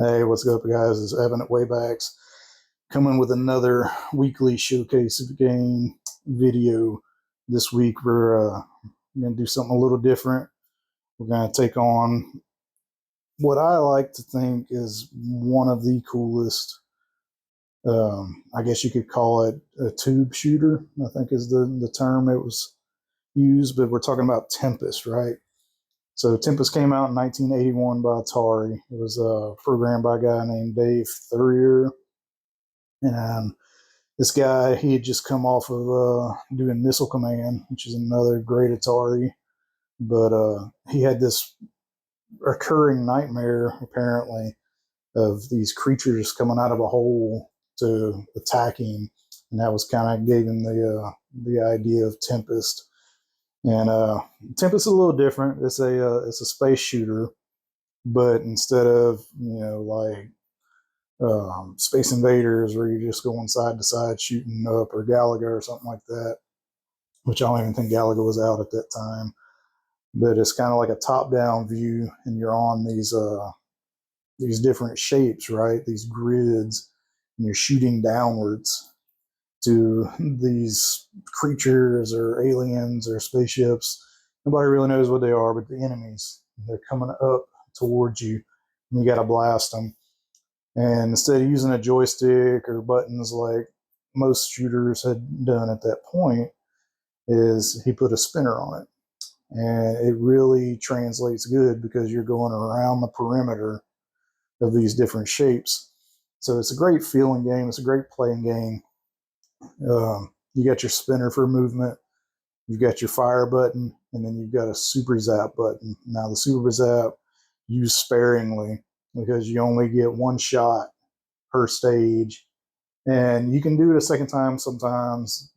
Hey, what's up, guys? It's Evan at Waybacks, coming with another weekly showcase of game video. This week, we're going to do something a little different. We're going to take on what I like to think is one of the coolest, I guess you could call it a tube shooter, I think is the term it was used, but we're talking about Tempest, right? So Tempest came out in 1981 by Atari. It was programmed by a guy named Dave Thurier. And this guy, he had just come off of doing Missile Command, which is another great Atari. But he had this recurring nightmare, apparently, of these creatures coming out of a hole to attack him. And that was kind of gave him the idea of Tempest. And Tempest is a little different. It's a space shooter, but instead of like Space Invaders where you're just going side to side shooting up, or Galaga or something like that, which I don't even think Galaga was out at that time. But it's kind of like a top-down view, and you're on these different shapes, right? These grids, and you're shooting downwards to these creatures or aliens or spaceships. Nobody really knows what they are, but the enemies, they're coming up towards you, and you got to blast them. And instead of using a joystick or buttons like most shooters had done at that point, is he put a spinner on it. And it really translates good because you're going around the perimeter of these different shapes. So it's a great feeling game. It's a great playing game. You got your spinner for movement, you've got your fire button, and then you've got a super zap button. Now the super zap used sparingly because you only get one shot per stage, and you can do it a second time sometimes.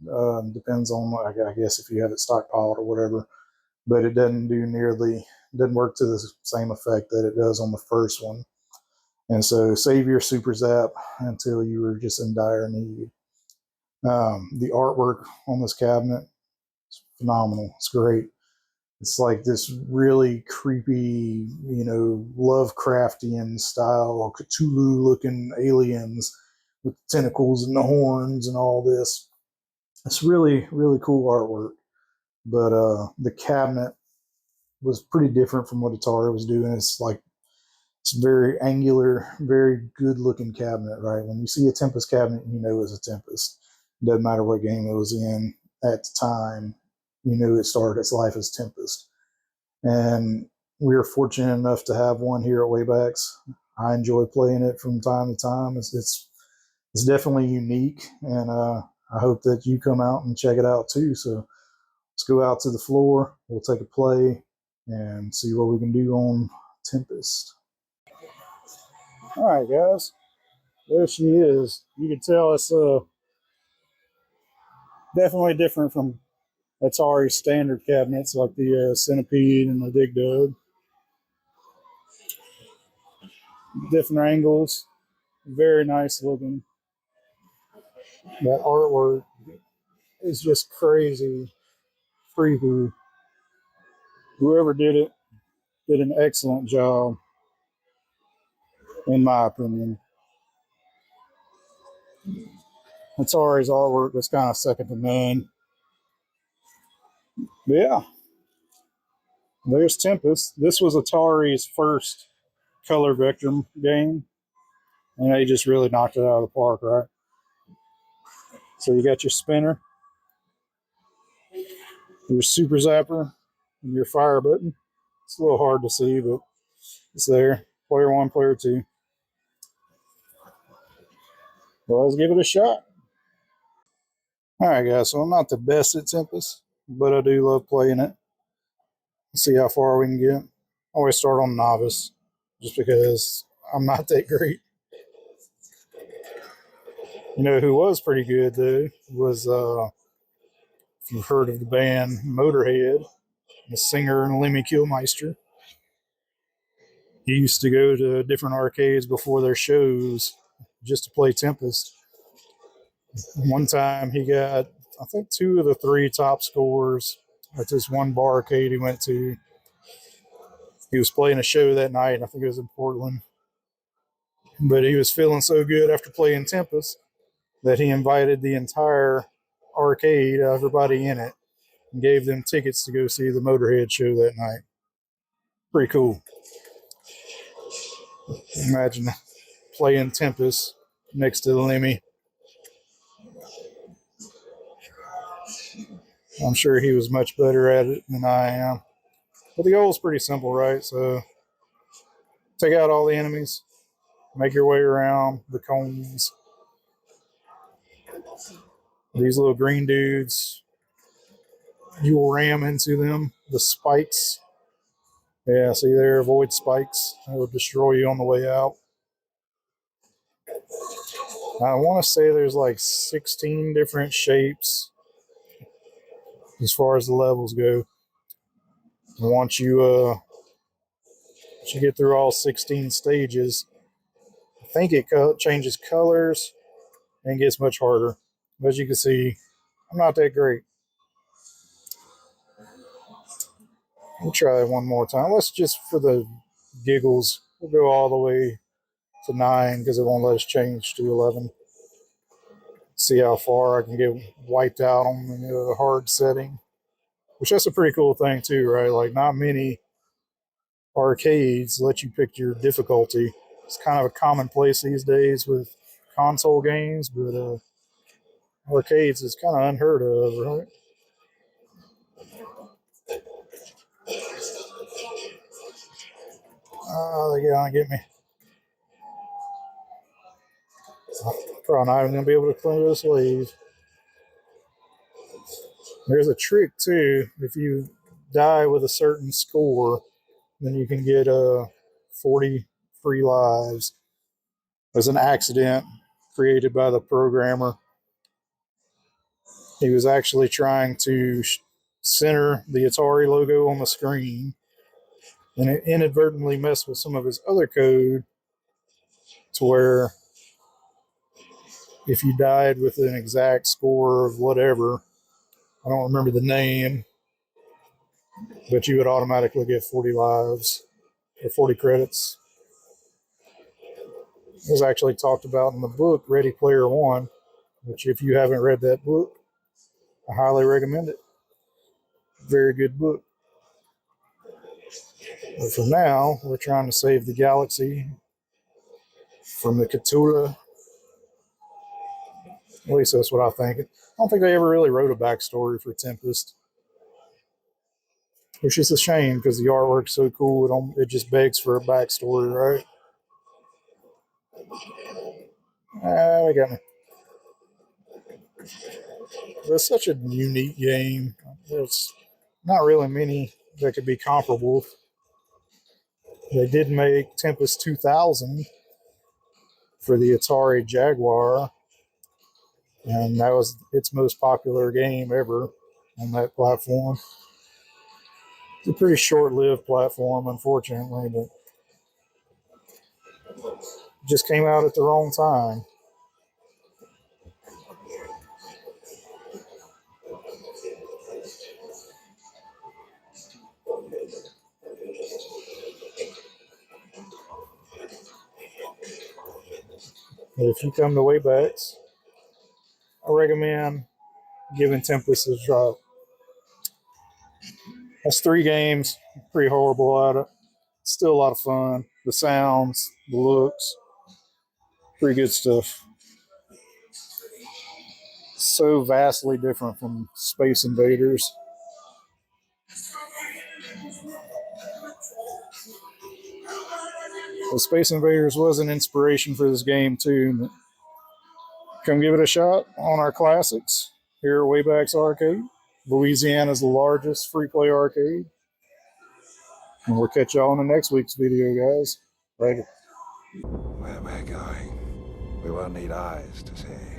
Depends on, I guess, if you have it stockpiled or whatever, but it doesn't work to the same effect that it does on the first one. And so save your super zap until you were just in dire need. The artwork on this cabinet is phenomenal. It's great. It's like this really creepy, Lovecraftian style, Cthulhu-looking aliens with the tentacles and the horns and all this. It's really, really cool artwork. But the cabinet was pretty different from what Atari was doing. It's very angular, very good-looking cabinet, right? When you see a Tempest cabinet, you know it's a Tempest. It doesn't matter what game it was in at the time. You knew it started its life as Tempest. And we were fortunate enough to have one here at Waybacks. I enjoy playing it from time to time. It's definitely unique, and I hope that you come out and check it out too. So let's go out to the floor. We'll take a play and see what we can do on Tempest. All right, guys. There she is. You can tell it's definitely different from Atari standard cabinets like the Centipede and the Dig Dug. Different angles, very nice looking. That artwork is just crazy, freaky. Whoever did it did an excellent job, in my opinion. Atari's artwork was kind of second to none. But yeah, there's Tempest. This was Atari's first color vector game, and they just really knocked it out of the park, right? So you got your spinner, your super zapper, and your fire button. It's a little hard to see, but it's there. Player one, player two. Well, let's give it a shot. All right, guys. So I'm not the best at Tempest, but I do love playing it. Let's see how far we can get. I always start on novice, just because I'm not that great. You know who was pretty good though was if you've heard of the band Motorhead, the singer Lemmy Kilmister. He used to go to different arcades before their shows just to play Tempest. One time he got, I think, 2 of the 3 top scores at this one barcade he went to. He was playing a show that night. I think it was in Portland. But he was feeling so good after playing Tempest that he invited the entire arcade, everybody in it, and gave them tickets to go see the Motorhead show that night. Pretty cool. Imagine playing Tempest next to Lemmy. I'm sure he was much better at it than I am. But the goal is pretty simple, right? So take out all the enemies, make your way around the cones. These little green dudes, you will ram into them. The spikes. Yeah, see there, avoid spikes. They will destroy you on the way out. I want to say there's like 16 different shapes as far as the levels go. And once you get through all 16 stages, I think it changes colors and gets much harder. As you can see, I'm not that great. We'll try it one more time. Let's just, for the giggles, we'll go all the way to 9 because it won't let us change to 11. See how far I can get wiped out on the hard setting, which that's a pretty cool thing too, right? Like not many arcades let you pick your difficulty. It's kind of a commonplace these days with console games, but arcades is kind of unheard of, right? They're gonna get me. Probably not even gonna be able to clear this wave. There's a trick too. If you die with a certain score, then you can get 40 free lives. There's an accident created by the programmer. He was actually trying to center the Atari logo on the screen, and it inadvertently messed with some of his other code to where if you died with an exact score of whatever, I don't remember the name, but you would automatically get 40 lives or 40 credits. It was actually talked about in the book Ready Player One, which if you haven't read that book, I highly recommend it. Very good book. But for now, we're trying to save the galaxy from the Cthulhu. At least that's what I think. I don't think they ever really wrote a backstory for Tempest, which is a shame because the artwork's so cool. It just begs for a backstory, right? They got me. It's such a unique game. There's not really many that could be comparable. They did make Tempest 2000 for the Atari Jaguar, and that was its most popular game ever on that platform. It's a pretty short-lived platform, unfortunately, but it just came out at the wrong time. But if you come to Waybacks, I recommend giving Tempest a try. That's 3 games. Pretty horrible at it. Still a lot of fun. The sounds, the looks, pretty good stuff. So vastly different from Space Invaders. The Space Invaders was an inspiration for this game too. Come give it a shot on our classics here at Wayback's Arcade. Louisiana's largest free play arcade. And we'll catch y'all in the next week's video, guys. Later. Where we're going, we won't need eyes to see.